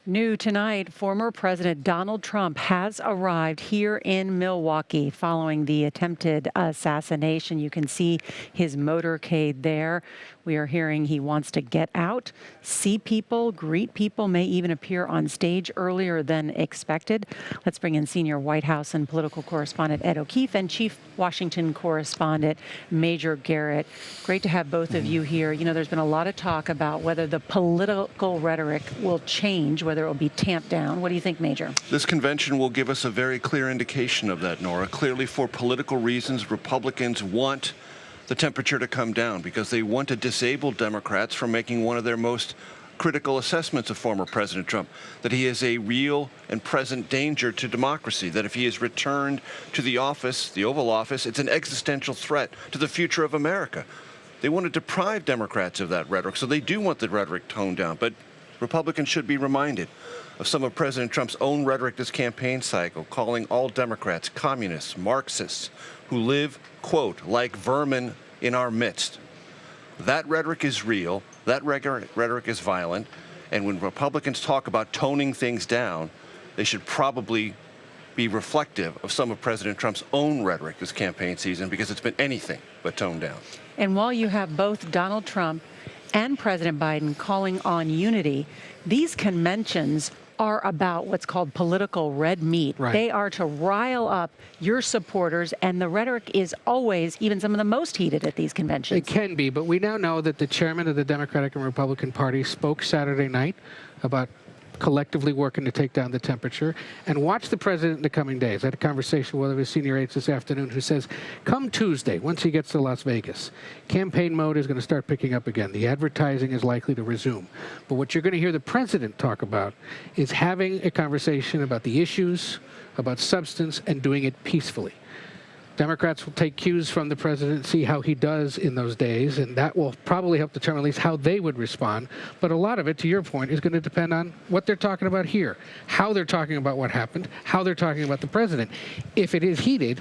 New tonight, former President Donald Trump has arrived here in Milwaukee following the attempted assassination. You can see his motorcade there. We are hearing he wants to get out, see people, greet people, may even appear on stage earlier than expected. Let's bring in senior White House and political correspondent Ed O'Keefe and chief Washington correspondent Major Garrett. Great to have both of you here. You know, there's been a lot of talk about whether the political rhetoric will change, whether it will be tamped down. What do you think, Major? This convention will give us a very clear indication of that, Norah. Clearly, for political reasons, Republicans want the temperature to come down because they want to disable Democrats from making one of their most critical assessments of former President Trump, that he is a real and present danger to democracy, that if he is returned to the office, the Oval Office, it's an existential threat to the future of America. They want to deprive Democrats of that rhetoric, so they do want the rhetoric toned down. But Republicans should be reminded of some of President Trump's own rhetoric this campaign cycle, calling all Democrats communists, Marxists, who live, quote, like vermin in our midst. That rhetoric is real. That rhetoric is violent. And when Republicans talk about toning things down, they should probably be reflective of some of President Trump's own rhetoric this campaign season, because it's been anything but toned down. And while you have both Donald Trump and President Biden calling on unity, these conventions are about what's called political red meat. Right. They are to rile up your supporters, and the rhetoric is always even some of the most heated at these conventions. It can be, but we now know that the chairman of the Democratic and Republican Party spoke Saturday night about collectively working to take down the temperature. And watch the president in the coming days. I had a conversation with one of his senior aides this afternoon who says, come Tuesday, once he gets to Las Vegas, campaign mode is going to start picking up again. The advertising is likely to resume. But what you're going to hear the president talk about is having a conversation about the issues, about substance, and doing it peacefully. Democrats will take cues from the president, see how he does in those days, and that will probably help determine at least how they would respond. But a lot of it, to your point, is going to depend on what they're talking about here, how they're talking about what happened, how they're talking about the president. If it is heated,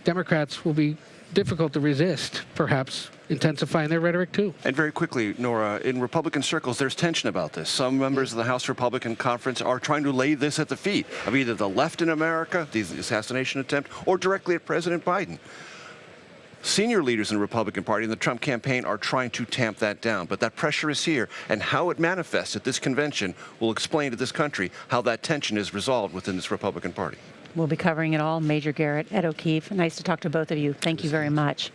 Democrats will be difficult to resist, perhaps intensifying their rhetoric too. And very quickly, Norah, in Republican circles, there's tension about this. Some members of the House Republican Conference are trying to lay this at the feet of either the left in America, the assassination attempt, or directly at President Biden. Senior leaders in the Republican Party and the Trump campaign are trying to tamp that down, but that pressure is here, and how it manifests at this convention will explain to this country how that tension is resolved within this Republican Party. We'll be covering it all. Major Garrett, Ed O'Keefe, nice to talk to both of you. Thank you very much.